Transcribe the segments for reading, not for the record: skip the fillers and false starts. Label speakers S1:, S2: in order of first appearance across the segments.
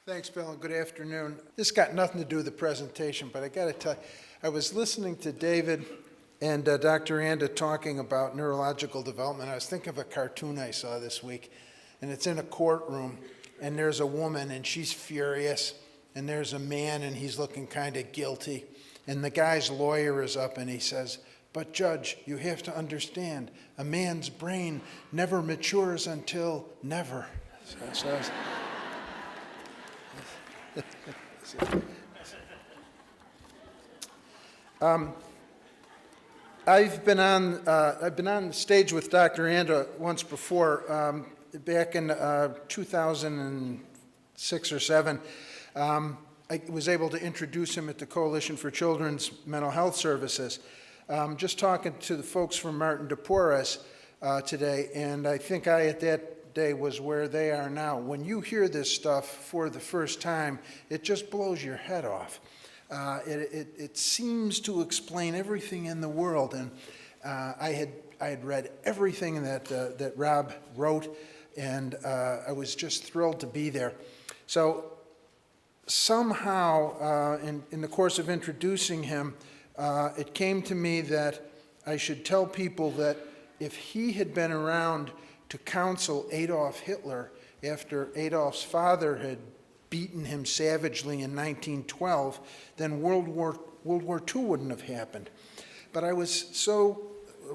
S1: Thanks, Bill, and good afternoon. This got nothing to do with the presentation, but I got to tell you, I was listening to David and Dr. Anda talking about neurological development. I was thinking of a cartoon I saw this week, and it's in a courtroom, and there's a woman, and she's furious, and there's a man, and he's looking kind of guilty, and the guy's lawyer is up, and he says, "But Judge, you have to understand, a man's brain never matures until never." So I was, I've been on the stage with Dr. Anda once before, back in 2006 or 7. I was able to introduce him at the Coalition for Children's Mental Health Services. Just talking to the folks from Martin de Porres today, and I think at that day was where they are now. When you hear this stuff for the first time, it just blows your head off. It seems to explain everything in the world, and I had read everything that Rob wrote, and I was just thrilled to be there. So somehow, in the course of introducing him, it came to me that I should tell people that if he had been around to counsel Adolf Hitler after Adolf's father had beaten him savagely in 1912, then World War II wouldn't have happened. But I was so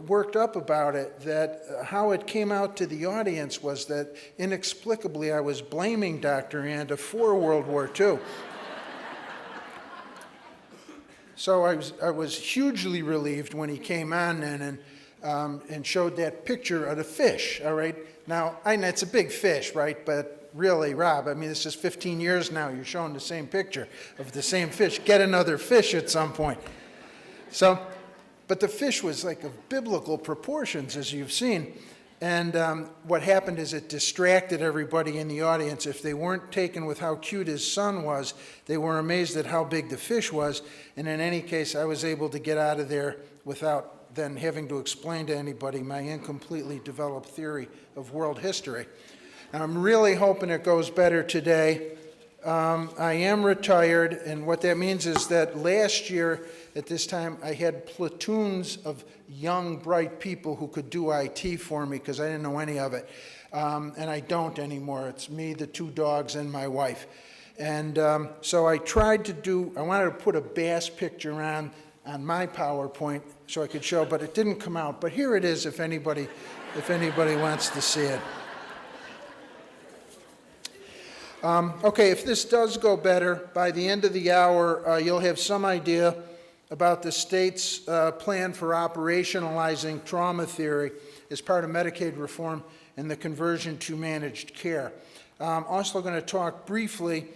S1: worked up about it that how it came out to the audience was that inexplicably I was blaming Dr. Anda for World War II. So I was hugely relieved when he came on then and showed that picture of the fish, all right? Now, I know it's a big fish, right? But really, Rob, I mean, this is 15 years now. You're showing the same picture of the same fish. Get another fish at some point. So, but the fish was like of biblical proportions, as you've seen. And what happened is it distracted everybody in the audience. If they weren't taken with how cute his son was, they were amazed at how big the fish was. And in any case, I was able to get out of there without then having to explain to anybody my incompletely developed theory of world history. And I'm really hoping it goes better today. I am retired, and what that means is that last year at this time I had platoons of young, bright people who could do IT for me because I didn't know any of it. And I don't anymore. It's me, the 2 dogs, and my wife. And so I wanted to put a bass picture on my PowerPoint so I could show, but it didn't come out. But here it is if anybody wants to see it. Okay, if this does go better, by the end of the hour, you'll have some idea about the state's plan for operationalizing trauma theory as part of Medicaid reform and the conversion to managed care. I'm also going to talk briefly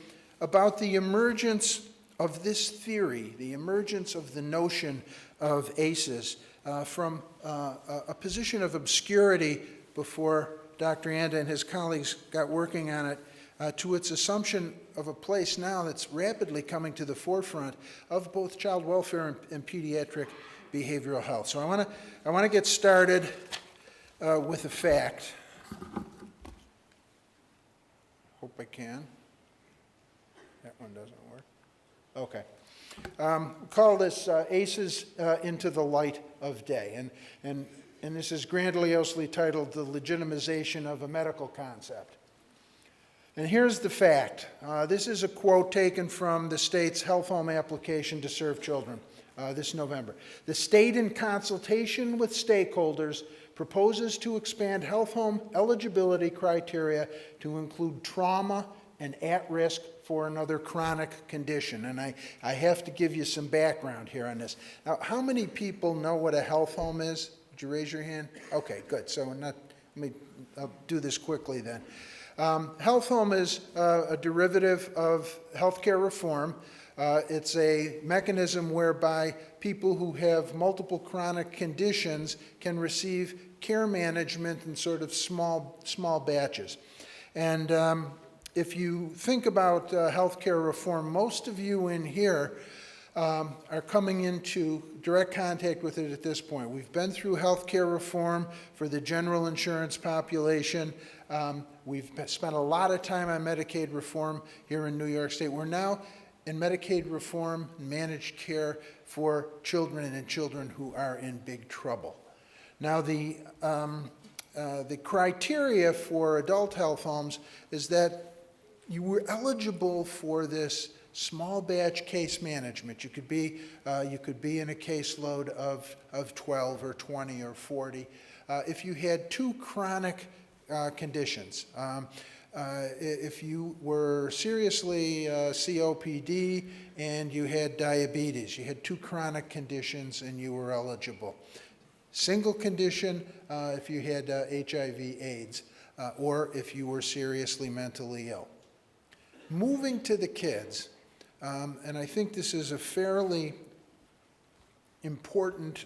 S1: about the emergence of this theory, the emergence of the notion of ACEs from a position of obscurity before Dr. Anda and his colleagues got working on it, to its assumption of a place now that's rapidly coming to the forefront of both child welfare and pediatric behavioral health. So I want to get started with a fact. Hope I can. That one doesn't work. Okay. Call this ACEs into the light of day. And this is grandiosely titled The Legitimization of a Medical Concept. And here's the fact. This is a quote taken from the state's health home application to serve children this November. The state, in consultation with stakeholders, proposes to expand health home eligibility criteria to include trauma and at-risk for another chronic condition. And I have to give you some background here on this. Now, how many people know what a health home is? Would you raise your hand? Okay, good. So I'll do this quickly then. Health home is a derivative of healthcare reform. It's a mechanism whereby people who have multiple chronic conditions can receive care management in sort of small batches. And if you think about healthcare reform, most of you in here are coming into direct contact with it at this point. We've been through healthcare reform for the general insurance population. We've spent a lot of time on Medicaid reform here in New York State. We're now in Medicaid reform and managed care for children and children who are in big trouble. Now, the criteria for adult health homes is that you were eligible for this small batch case management. You could be in a caseload of 12 or 20 or 40 if you had two chronic conditions. If you were seriously COPD and you had diabetes, you had two chronic conditions and you were eligible. Single condition if you had HIV/AIDS, or if you were seriously mentally ill. Moving to the kids, and I think this is a fairly important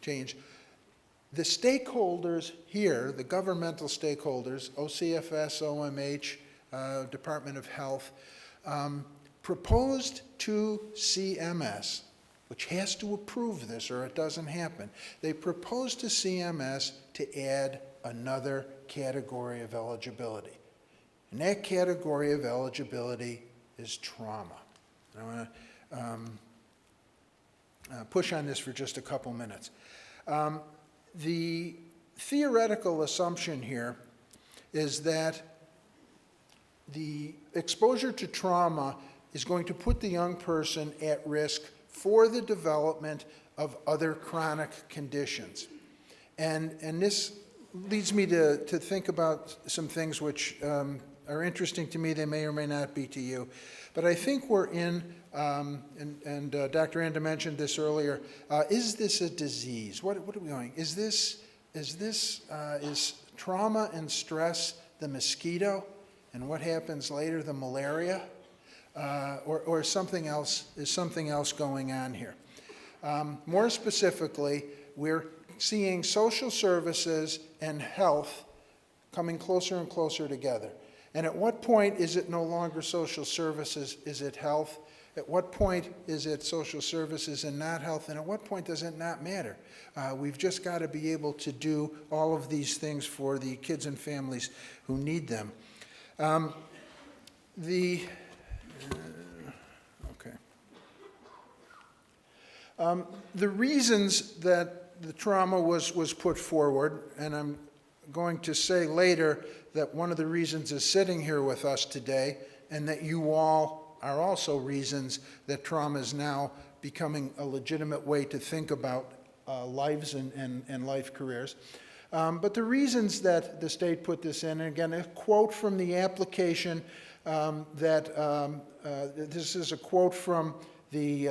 S1: change. The stakeholders here, the governmental stakeholders, OCFS, OMH, Department of Health, proposed to CMS, which has to approve this or it doesn't happen. They proposed to CMS to add another category of eligibility. And that category of eligibility is trauma. And I want to push on this for just a couple minutes. The theoretical assumption here is that the exposure to trauma is going to put the young person at risk for the development of other chronic conditions. And this leads me to think about some things which are interesting to me. They may or may not be to you. But I think we're in, and Dr. Anda mentioned this earlier, is this a disease? What are we going? Is trauma and stress the mosquito? And what happens later, the malaria? Or is something else going on here? More specifically, we're seeing social services and health coming closer and closer together. And at what point is it no longer social services? Is it health? At what point is it social services and not health? And at what point does it not matter? We've just got to be able to do all of these things for the kids and families who need them. The reasons that the trauma was put forward, and I'm going to say later that one of the reasons is sitting here with us today, and that you all are also reasons that trauma is now becoming a legitimate way to think about lives and life careers. But the reasons that the state put this in, and again, a quote from the application this is a quote from the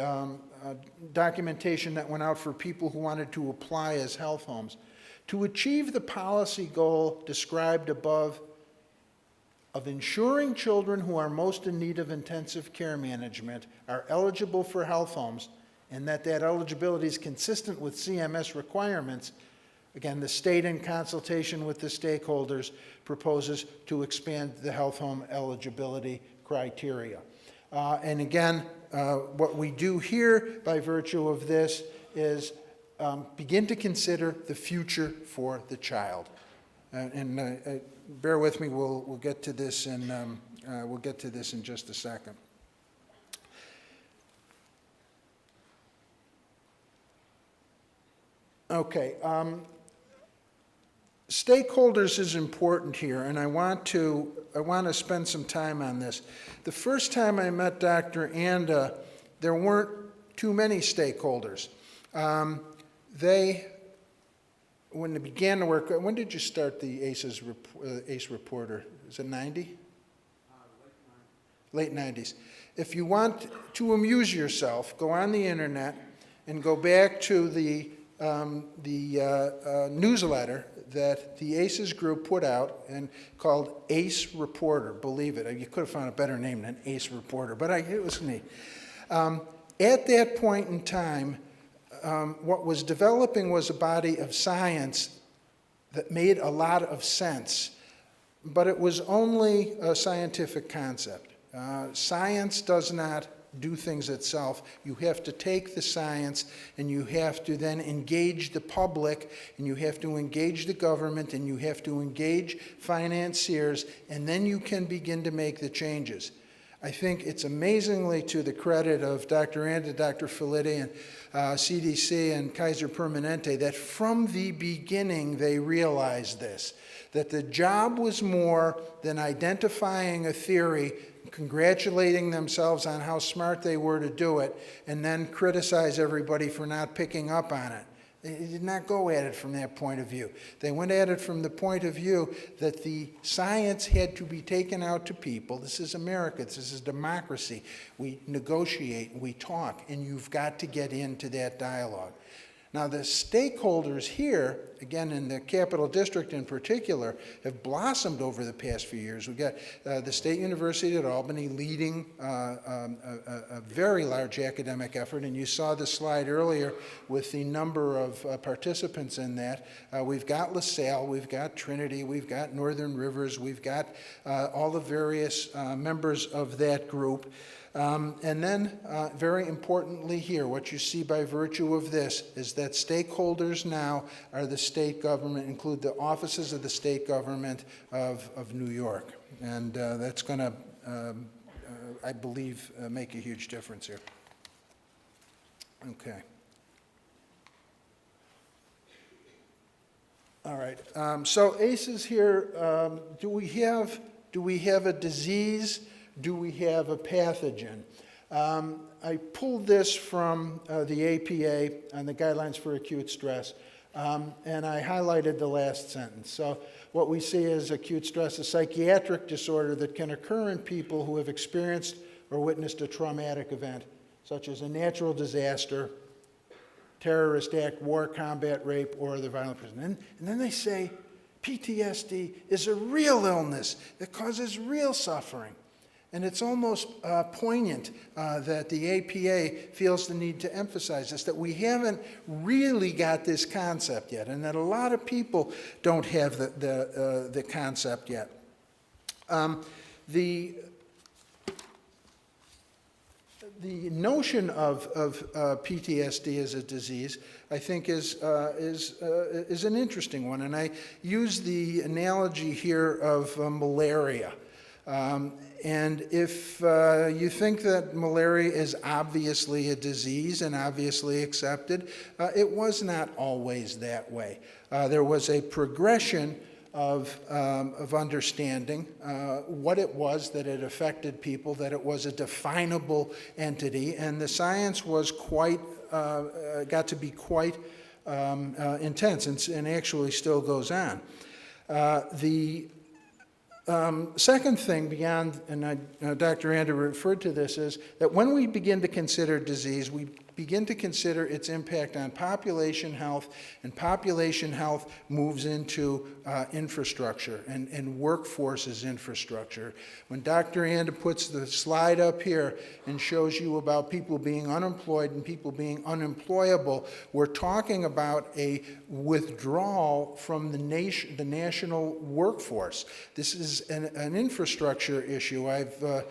S1: documentation that went out for people who wanted to apply as health homes. To achieve the policy goal described above of ensuring children who are most in need of intensive care management are eligible for health homes, and that eligibility is consistent with CMS requirements, again, the state, in consultation with the stakeholders, proposes to expand the health home eligibility criteria. And again, what we do here by virtue of this is begin to consider the future for the child. And bear with me, we'll get to this in just a second. Okay, stakeholders is important here, and I want to spend some time on this. The first time I met Dr. Anda, there weren't too many stakeholders. When they began to work, when did you start the ACE Reporter? Is it 90? Late 90s. If you want to amuse yourself, go on the internet and go back to the newsletter that the ACEs group put out and called ACE Reporter. Believe it, you could have found a better name than ACE Reporter, but it was me. At that point in time, what was developing was a body of science that made a lot of sense, but it was only a scientific concept. Science does not do things itself. You have to take the science, and you have to then engage the public, and you have to engage the government, and you have to engage financiers, and then you can begin to make the changes. I think it's amazingly to the credit of Dr. Anda, Dr. Felitti, and CDC and Kaiser Permanente that from the beginning they realized this, that the job was more than identifying a theory, congratulating themselves on how smart they were to do it, and then criticize everybody for not picking up on it. They did not go at it from that point of view. They went at it from the point of view that the science had to be taken out to people. This is America. This is democracy. We negotiate, we talk, and you've got to get into that dialogue. Now, the stakeholders here, again, in the Capital District in particular, have blossomed over the past few years. We've got the State University at Albany leading a very large academic effort, and you saw the slide earlier with the number of participants in that. We've got LaSalle, we've got Trinity, we've got Northern Rivers, we've got all the various members of that group. And then, very importantly here, what you see by virtue of this is that stakeholders now are the state government, include the offices of the state government of New York. And that's going to, I believe, make a huge difference here. Okay. All right. So ACEs here, do we have a disease? Do we have a pathogen? I pulled this from the APA on the Guidelines for Acute Stress, and I highlighted the last sentence. So what we see is acute stress, a psychiatric disorder that can occur in people who have experienced or witnessed a traumatic event, such as a natural disaster, terrorist act, war, combat, rape, or other violent person. And then they say PTSD is a real illness that causes real suffering. And it's almost poignant that the APA feels the need to emphasize this, that we haven't really got this concept yet, and that a lot of people don't have the concept yet. The notion of PTSD as a disease, I think, is an interesting one, and I use the analogy here of malaria. And if you think that malaria is obviously a disease and obviously accepted, it was not always that way. There was a progression of understanding what it was that it affected people, that it was a definable entity, and the science was got to be quite intense and actually still goes on. The second thing beyond, and Dr. Anda referred to this, is that when we begin to consider disease, we begin to consider its impact on population health, and population health moves into infrastructure and workforces infrastructure. When Dr. Anda puts the slide up here and shows you about people being unemployed and people being unemployable, we're talking about a withdrawal from the national workforce. This is an infrastructure issue. I've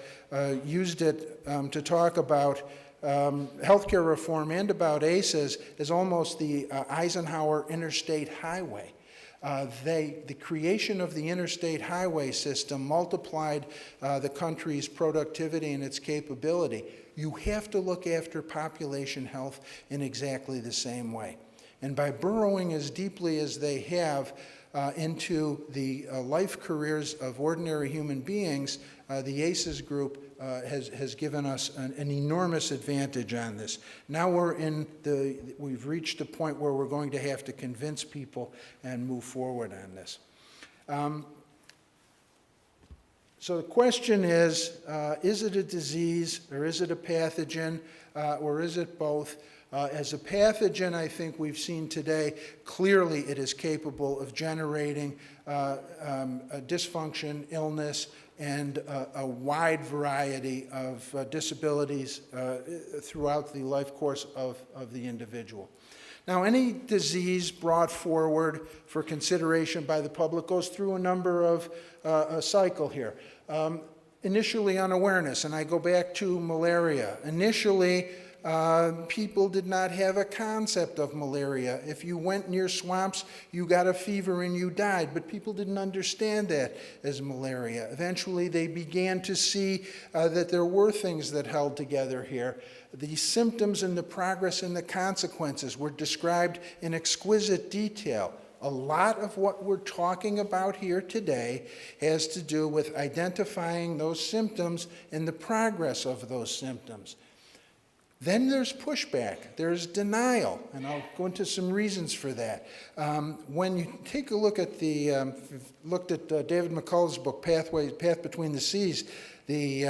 S1: used it to talk about healthcare reform and about ACEs as almost the Eisenhower interstate highway. The creation of the interstate highway system multiplied the country's productivity and its capability. You have to look after population health in exactly the same way. And by burrowing as deeply as they have into the life careers of ordinary human beings, the ACEs group has given us an enormous advantage on this. Now we've reached a point where we're going to have to convince people and move forward on this. So the question is it a disease, or is it a pathogen, or is it both? As a pathogen, I think we've seen today, clearly it is capable of generating a dysfunction, illness, and a wide variety of disabilities throughout the life course of the individual. Now, any disease brought forward for consideration by the public goes through a number of a cycle here. Initially unawareness, and I go back to malaria. Initially, people did not have a concept of malaria. If you went near swamps, you got a fever and you died, but people didn't understand that as malaria. Eventually, they began to see that there were things that held together here. The symptoms and the progress and the consequences were described in exquisite detail. A lot of what we're talking about here today has to do with identifying those symptoms and the progress of those symptoms. Then there's pushback, there's denial, and I'll go into some reasons for that. When you take a look at looked at David McCullough's book, Path Between the Seas, the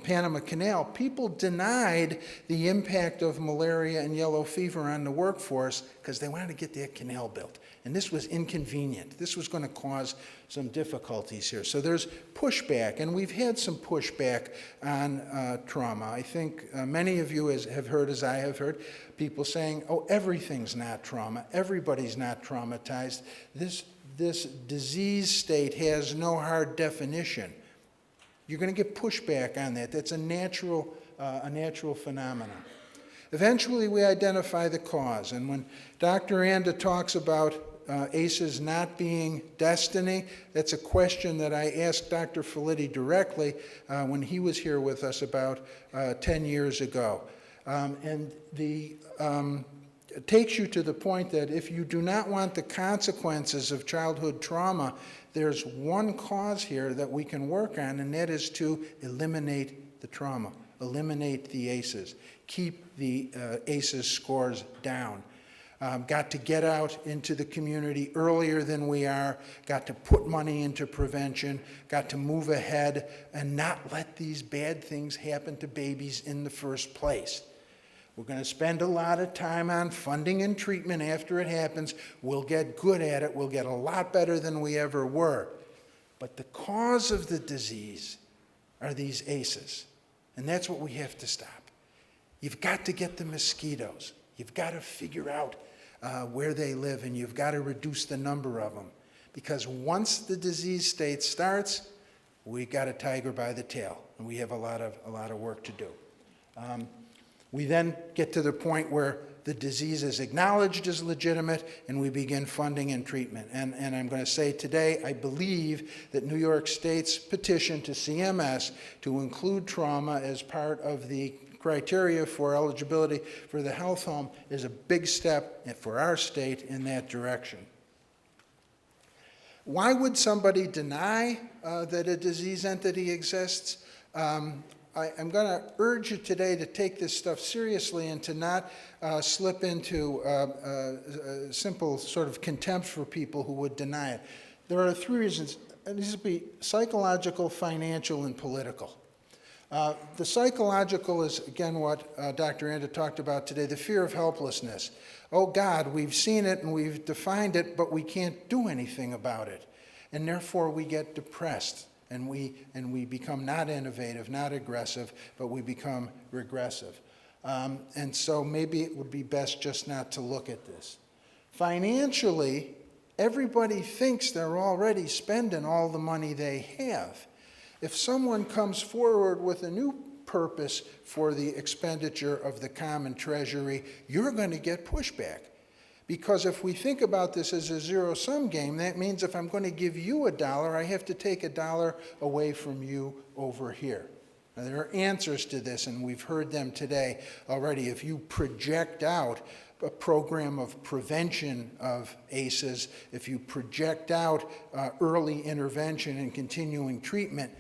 S1: Panama Canal, people denied the impact of malaria and yellow fever on the workforce because they wanted to get that canal built. And this was inconvenient. This was going to cause some difficulties here. So there's pushback, and we've had some pushback on trauma. I think many of you have heard, as I have heard, people saying, oh, everything's not trauma. Everybody's not traumatized. This disease state has no hard definition. You're going to get pushback on that. That's a natural phenomenon. Eventually, we identify the cause, and when Dr. Anda talks about ACEs not being destiny, that's a question that I asked Dr. Felitti directly when he was here with us about 10 years ago. It takes you to the point that if you do not want the consequences of childhood trauma, there's one cause here that we can work on, and that is to eliminate the trauma, eliminate the ACEs, keep the ACEs scores down. Got to get out into the community earlier than we are, got to put money into prevention, got to move ahead and not let these bad things happen to babies in the first place. We're going to spend a lot of time on funding and treatment after it happens. We'll get good at it. We'll get a lot better than we ever were. But the cause of the disease are these ACEs, and that's what we have to stop. You've got to get the mosquitoes. You've got to figure out where they live, and you've got to reduce the number of them. Because once the disease state starts, we got a tiger by the tail, and we have a lot of work to do. We then get to the point where the disease is acknowledged as legitimate, and we begin funding and treatment. And I'm going to say today, I believe that New York State's petition to CMS to include trauma as part of the criteria for eligibility for the health home is a big step for our state in that direction. Why would somebody deny that a disease entity exists? I'm going to urge you today to take this stuff seriously and to not slip into simple sort of contempt for people who would deny it. There are three reasons, and these would be psychological, financial, and political. The psychological is, again, what Dr. Anda talked about today, the fear of helplessness. Oh God, we've seen it and we've defined it, but we can't do anything about it. And therefore we get depressed and we become not innovative, not aggressive, but we become regressive. And so maybe it would be best just not to look at this. Financially, everybody thinks they're already spending all the money they have. If someone comes forward with a new purpose for the expenditure of the common treasury, you're going to get pushback. Because if we think about this as a zero-sum game, that means if I'm going to give you $1, I have to take $1 away from you over here. Now, there are answers to this, and we've heard them today already. If you project out a program of prevention of ACEs, if you project out early intervention and continuing treatment,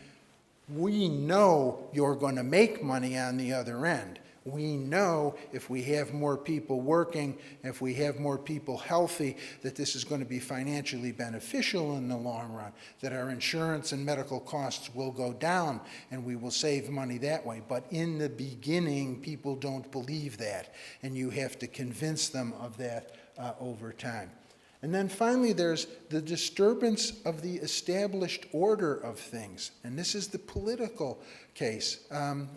S1: we know you're going to make money on the other end. We know if we have more people working, if we have more people healthy, that this is going to be financially beneficial in the long run, that our insurance and medical costs will go down and we will save money that way. But in the beginning, people don't believe that, and you have to convince them of that over time. And then finally, there's the disturbance of the established order of things. And this is the political case.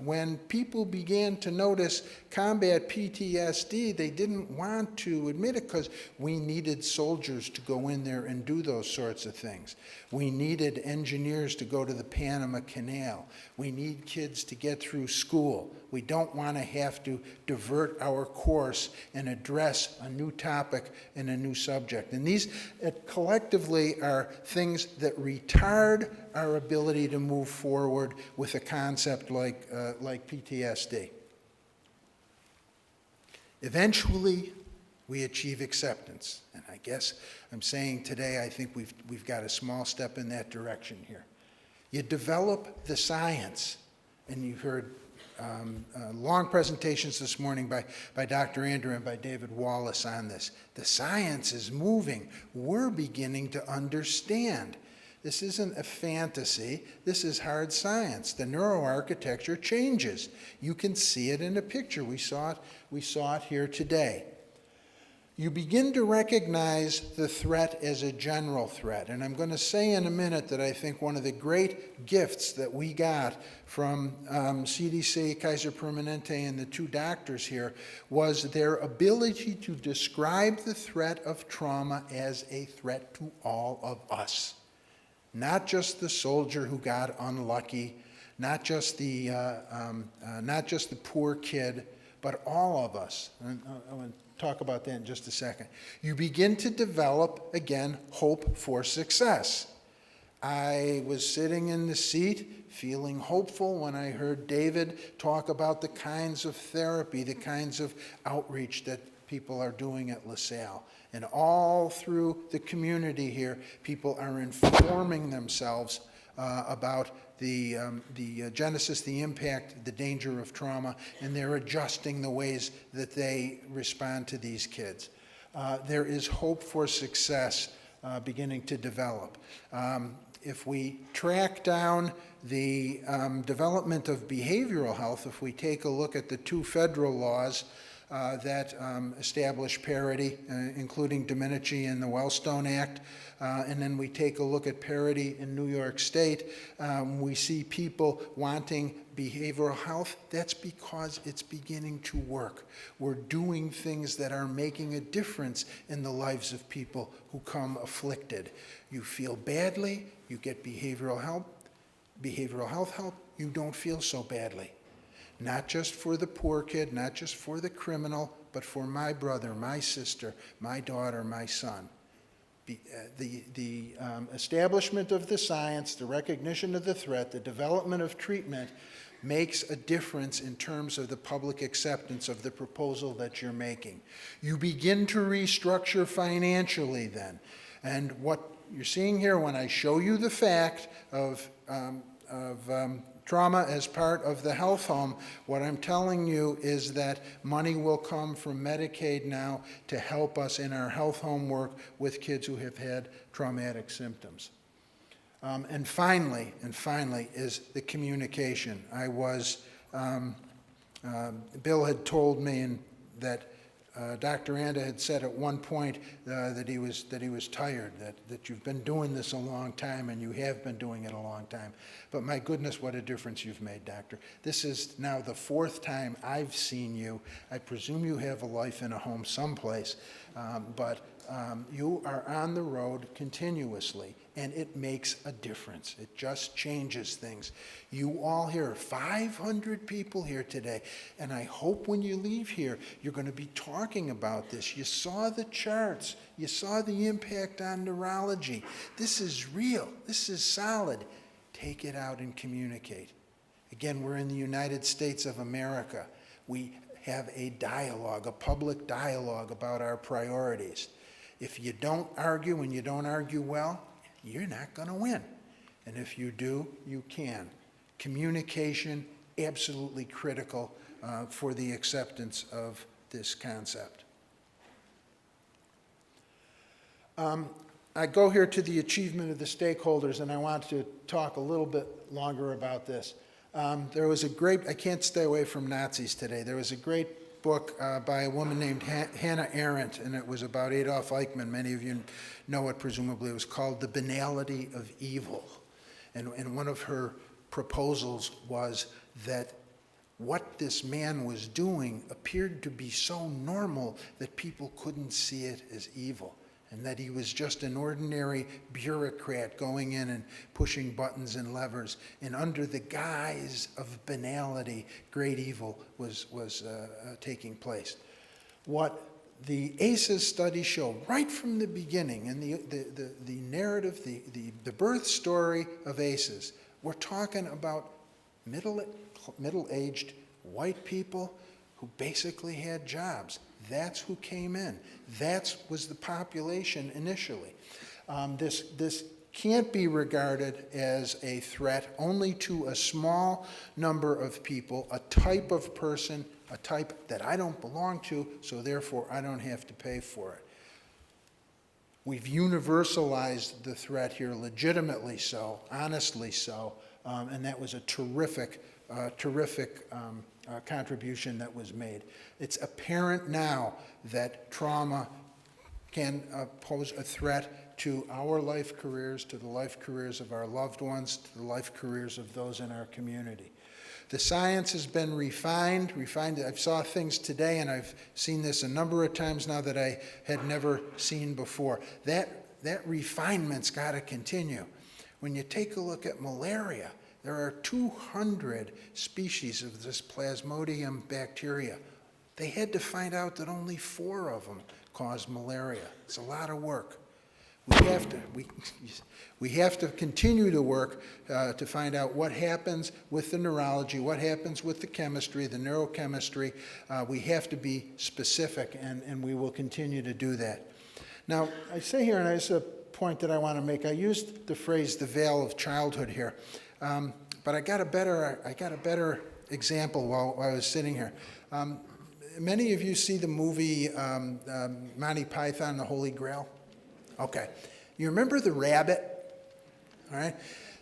S1: When people began to notice combat PTSD, they didn't want to admit it because we needed soldiers to go in there and do those sorts of things. We needed engineers to go to the Panama Canal. We need kids to get through school. We don't want to have to divert our course and address a new topic and a new subject. And these collectively are things that retard our ability to move forward with a concept like PTSD. Eventually, we achieve acceptance. And I guess I'm saying today, I think we've got a small step in that direction here. You develop the science, and you heard long presentations this morning by Dr. Andrew and by David Wallace on this. The science is moving. We're beginning to understand. This isn't a fantasy. This is hard science. The neuroarchitecture changes. You can see it in a picture. We saw it here today. You begin to recognize the threat as a general threat. And I'm going to say in a minute that I think one of the great gifts that we got from CDC, Kaiser Permanente, and the two doctors here was their ability to describe the threat of trauma as a threat to all of us. Not just the soldier who got unlucky, not just the poor kid, but all of us. And I want to talk about that in just a second. You begin to develop, again, hope for success. I was sitting in the seat feeling hopeful when I heard David talk about the kinds of therapy, the kinds of outreach that people are doing at LaSalle. And all through the community here, people are informing themselves about the genesis, the impact, the danger of trauma, and they're adjusting the ways that they respond to these kids. There is hope for success beginning to develop. If we track down the development of behavioral health, if we take a look at the two federal laws that establish parity, including Domenici and the Wellstone Act, and then we take a look at parity in New York State, we see people wanting behavioral health. That's because it's beginning to work. We're doing things that are making a difference in the lives of people who come afflicted. You feel badly, you get behavioral health help, you don't feel so badly. Not just for the poor kid, not just for the criminal, but for my brother, my sister, my daughter, my son. The establishment of the science, the recognition of the threat, the development of treatment makes a difference in terms of the public acceptance of the proposal that you're making. You begin to restructure financially then. And what you're seeing here when I show you the fact of trauma as part of the health home, what I'm telling you is that money will come from Medicaid now to help us in our health home work with kids who have had traumatic symptoms. And finally is the communication. Bill had told me that Dr. Anda had said at one point that he was tired, that you've been doing this a long time, and you have been doing it a long time. But my goodness, what a difference you've made, Doctor. This is now the fourth time I've seen you. I presume you have a life in a home someplace, but you are on the road continuously, and it makes a difference. It just changes things. You all here, 500 people here today, and I hope when you leave here, you're going to be talking about this. You saw the charts. You saw the impact on neurology. This is real. This is solid. Take it out and communicate. Again, we're in the United States of America. We have a dialogue, a public dialogue about our priorities. If you don't argue and you don't argue well, you're not going to win. And if you do, you can. Communication, absolutely critical for the acceptance of this concept. I go here to the achievement of the stakeholders, and I want to talk a little bit longer about this. There was a great, I can't stay away from Nazis today. There was a great book by a woman named Hannah Arendt, and it was about Adolf Eichmann. Many of you know it, presumably. It was called The Banality of Evil. And one of her proposals was that what this man was doing appeared to be so normal that people couldn't see it as evil, and that he was just an ordinary bureaucrat going in and pushing buttons and levers, and under the guise of banality, great evil was taking place. What the ACEs study show right from the beginning, and the narrative, the birth story of ACEs, we're talking about middle-aged white people who basically had jobs. That's who came in. That was the population initially. This can't be regarded as a threat only to a small number of people, a type of person, a type that I don't belong to, so therefore I don't have to pay for it. We've universalized the threat here, legitimately so, honestly so, and that was a terrific contribution that was made. It's apparent now that trauma can pose a threat to our life careers, to the life careers of our loved ones, to the life careers of those in our community. The science has been refined. I saw things today, and I've seen this a number of times now that I had never seen before. That refinement's got to continue. When you take a look at malaria, there are 200 species of this Plasmodium bacteria. They had to find out that only 4 of them cause malaria. It's a lot of work. We have to continue to work to find out what happens with the neurology, what happens with the chemistry, the neurochemistry. We have to be specific, and we will continue to do that. Now, I say here, and it's a point that I want to make, I used the phrase the veil of childhood here, but I got a better example while I was sitting here. Many of you see the movie Monty Python, the Holy Grail? Okay. You remember the rabbit? All right.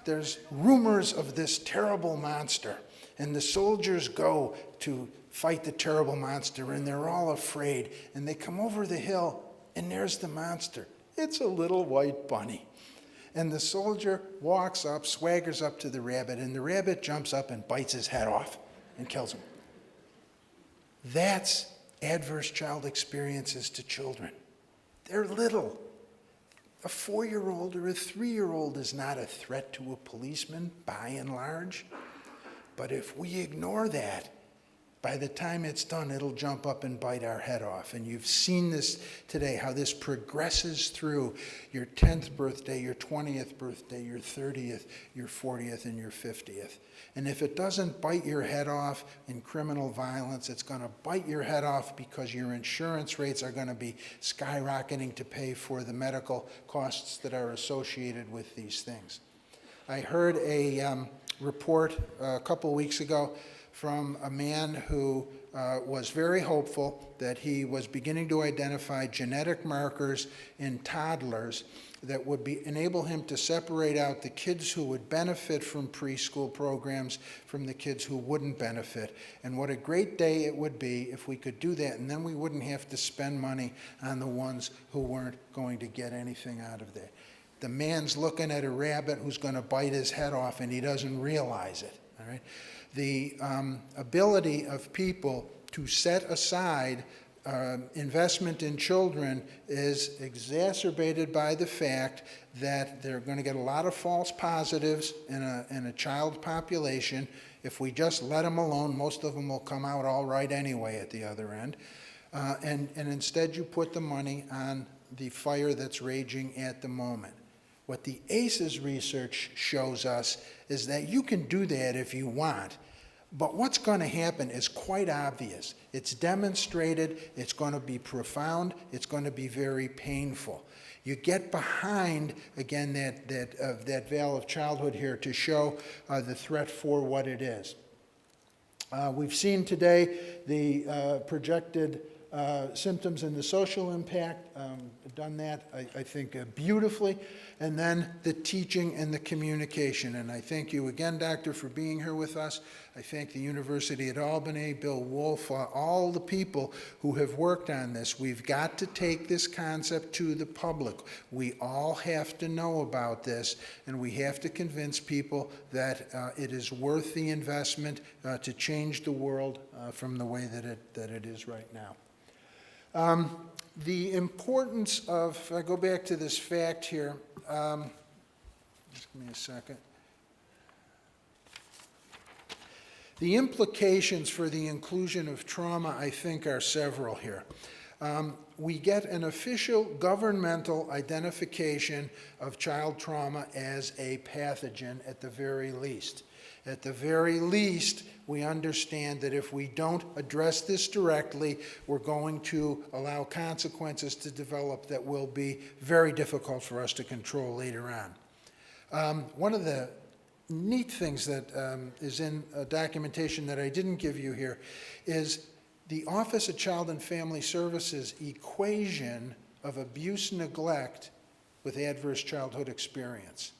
S1: There's rumors of this terrible monster, and the soldiers go to fight the terrible monster, and they're all afraid, and they come over the hill, and there's the monster. It's a little white bunny. And the soldier walks up, swaggers up to the rabbit, and the rabbit jumps up and bites his head off and kills him. That's adverse child experiences to children. They're little. A 4-year-old or a 3-year-old is not a threat to a policeman, by and large. But if we ignore that, by the time it's done, it'll jump up and bite our head off. And you've seen this today, how this progresses through your 10th birthday, your 20th birthday, your 30th, your 40th, and your 50th. And if it doesn't bite your head off in criminal violence, it's going to bite your head off because your insurance rates are going to be skyrocketing to pay for the medical costs that are associated with these things. I heard a report a couple of weeks ago from a man who was very hopeful that he was beginning to identify genetic markers in toddlers that would enable him to separate out the kids who would benefit from preschool programs from the kids who wouldn't benefit. And what a great day it would be if we could do that, and then we wouldn't have to spend money on the ones who weren't going to get anything out of that. The man's looking at a rabbit who's going to bite his head off, and he doesn't realize it. All right? The ability of people to set aside investment in children is exacerbated by the fact that they're going to get a lot of false positives in a child population. If we just let them alone, most of them will come out all right anyway at the other end. And instead you put the money on the fire that's raging at the moment. What the ACEs research shows us is that you can do that if you want. But what's going to happen is quite obvious. It's demonstrated, it's going to be profound, it's going to be very painful. You get behind, again, that veil of childhood here to show the threat for what it is. We've seen today the projected symptoms and the social impact, done that, I think, beautifully. And then the teaching and the communication. And I thank you again, Doctor, for being here with us. I thank the University at Albany, Bill Wolf, all the people who have worked on this. We've got to take this concept to the public. We all have to know about this, and we have to convince people that it is worth the investment to change the world from the way that it is right now. The importance of, if I go back to this fact here, just give me a second. The implications for the inclusion of trauma, I think, are several here. We get an official governmental identification of child trauma as a pathogen at the very least. At the very least, we understand that if we don't address this directly, we're going to allow consequences to develop that will be very difficult for us to control later on. One of the neat things that is in a documentation that I didn't give you here is the Office of Child and Family Services equation of abuse neglect with adverse childhood experience.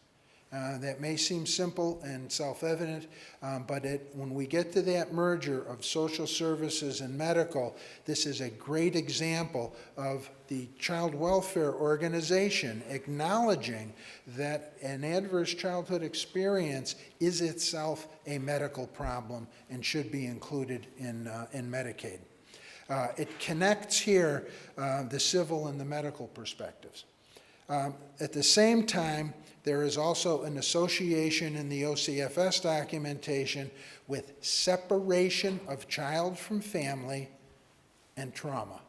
S1: That may seem simple and self-evident, but when we get to that merger of social services and medical, this is a great example of the child welfare organization acknowledging that an adverse childhood experience is itself a medical problem and should be included in Medicaid. It connects here the civil and the medical perspectives. At the same time, there is also an association in the OCFS documentation with separation of child from family and trauma.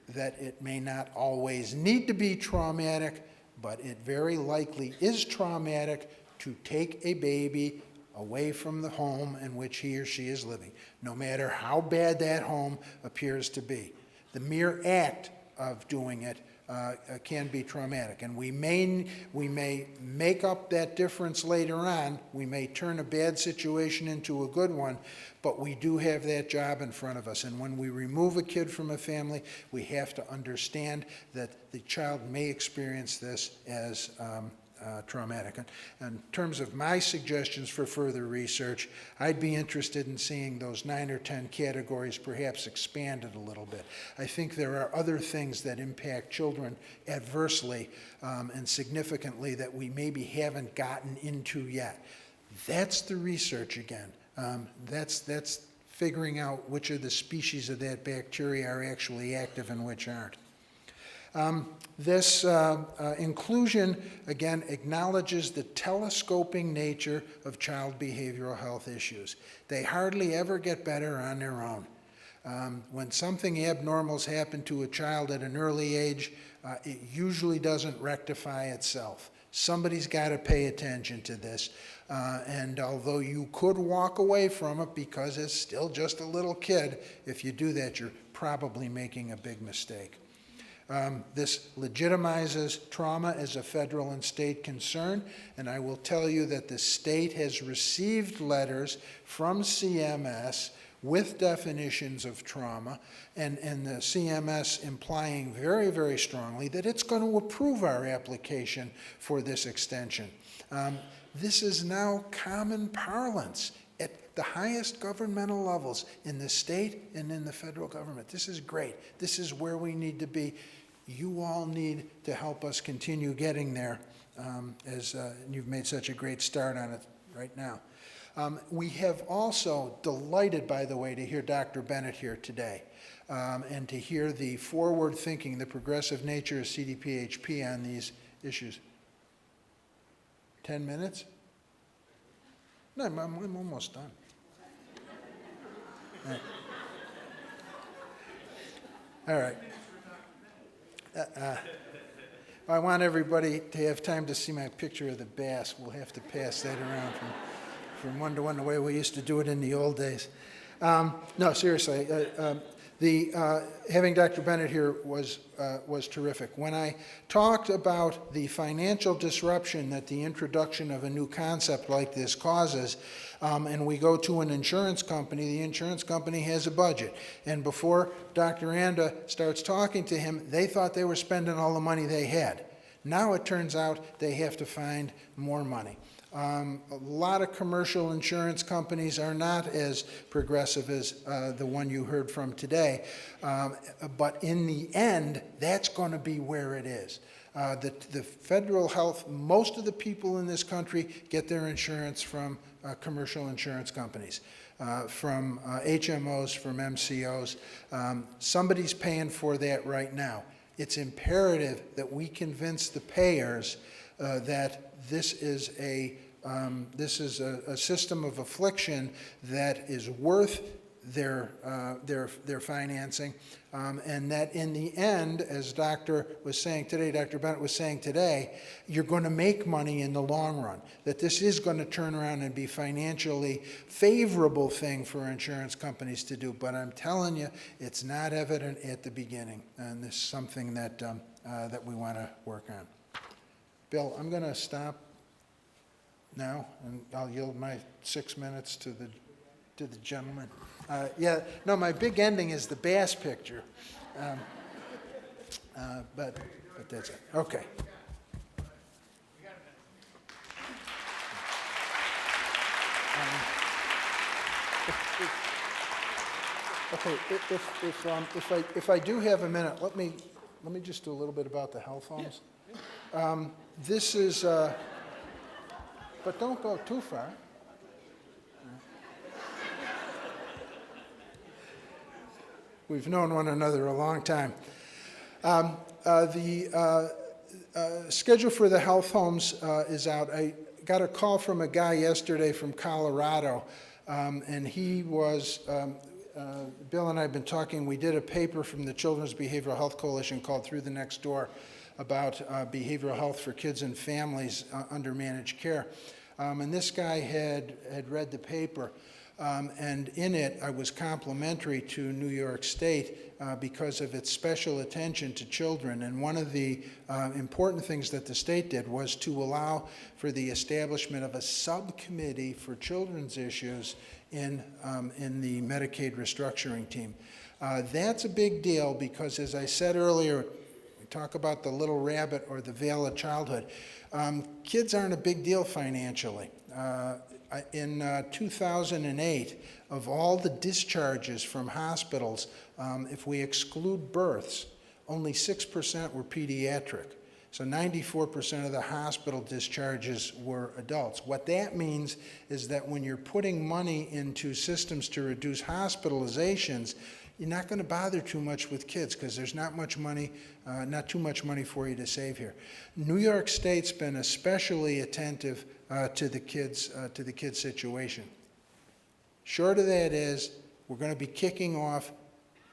S1: That it may not always need to be traumatic, but it very likely is traumatic to take a baby away from the home in which he or she is living, no matter how bad that home appears to be. The mere act of doing it can be traumatic, and we may make up that difference later on. We may turn a bad situation into a good one, but we do have that job in front of us. And when we remove a kid from a family, we have to understand that the child may experience this as traumatic. In terms of my suggestions for further research, I'd be interested in seeing those 9 or 10 categories perhaps expanded a little bit. I think there are other things that impact children adversely and significantly that we maybe haven't gotten into yet. That's the research again. That's figuring out which of the species of that bacteria are actually active and which aren't. This inclusion, again, acknowledges the telescoping nature of child behavioral health issues. They hardly ever get better on their own. When something abnormal has happened to a child at an early age, it usually doesn't rectify itself. Somebody's got to pay attention to this. And although you could walk away from it because it's still just a little kid, if you do that, you're probably making a big mistake. This legitimizes trauma as a federal and state concern, and I will tell you that the state has received letters from CMS with definitions of trauma, and the CMS implying very, very strongly that it's going to approve our application for this extension. This is now common parlance at the highest governmental levels in the state and in the federal government. This is great. This is where we need to be. You all need to help us continue getting there, as you've made such a great start on it right now. We have also delighted, by the way, to hear Dr. Bennett here today, and to hear the forward thinking, the progressive nature of CDPHP on these issues. 10 minutes? No, I'm almost done. All right. I want everybody to have time to see my picture of the bass. We'll have to pass that around from one to one the way we used to do it in the old days. No, seriously. Having Dr. Bennett here was terrific. When I talked about the financial disruption that the introduction of a new concept like this causes, and we go to an insurance company, the insurance company has a budget. And before Dr. Anda starts talking to him, they thought they were spending all the money they had. Now it turns out they have to find more money. A lot of commercial insurance companies are not as progressive as the one you heard from today, but in the end, that's going to be where it is. The federal health, most of the people in this country get their insurance from commercial insurance companies, from HMOs, from MCOs. Somebody's paying for that right now. It's imperative that we convince the payers that this is a system of affliction that is worth their financing, and that in the end, as Dr. Bennett was saying today, you're going to make money in the long run, that this is going to turn around and be financially favorable thing for insurance companies to do. But I'm telling you, it's not evident at the beginning, and this is something that, that we want to work on. Bill, I'm going to stop now, and I'll yield my 6 minutes to the gentleman. Yeah, no, my big ending is the bass picture, but that's it. Okay. If I do have a minute, let me just do a little bit about the health homes. This is. But don't go too far. We've known one another a long time. The schedule for the health homes is out. I got a call from a guy yesterday from Colorado, and he was, Bill and I have been talking. We did a paper from the Children's Behavioral Health Coalition called Through the Next Door about behavioral health for kids and families under managed care. And this guy had read the paper, and in it I was complimentary to New York State because of its special attention to children. And one of the important things that the state did was to allow for the establishment of a subcommittee for children's issues in the Medicaid restructuring team. That's a big deal because, as I said earlier, we talk about the little rabbit or the veil of childhood. Kids aren't a big deal financially. In 2008, of all the discharges from hospitals, if we exclude births, only 6% were pediatric. So 94% of the hospital discharges were adults. What that means is that when you're putting money into systems to reduce hospitalizations, you're not going to bother too much with kids because there's not much money, not too much money for you to save here. New York State's been especially attentive to the kids' situation. Short of that is, we're going to be kicking off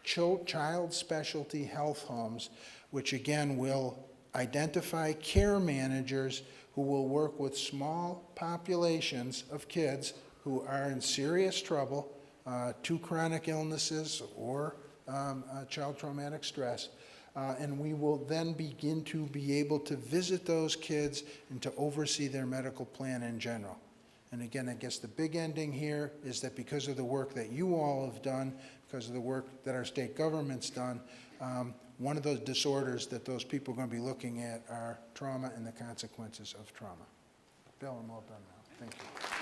S1: child specialty health homes, which again will identify care managers who will work with small populations of kids who are in serious trouble, 2 chronic illnesses or child traumatic stress, and we will then begin to be able to visit those kids and to oversee their medical plan in general. And again, I guess the big ending here is that because of the work that you all have done, because of the work that our state government's done, one of those disorders that those people are going to be looking at are trauma and the consequences of trauma. Bill, I'm all done now. Thank you.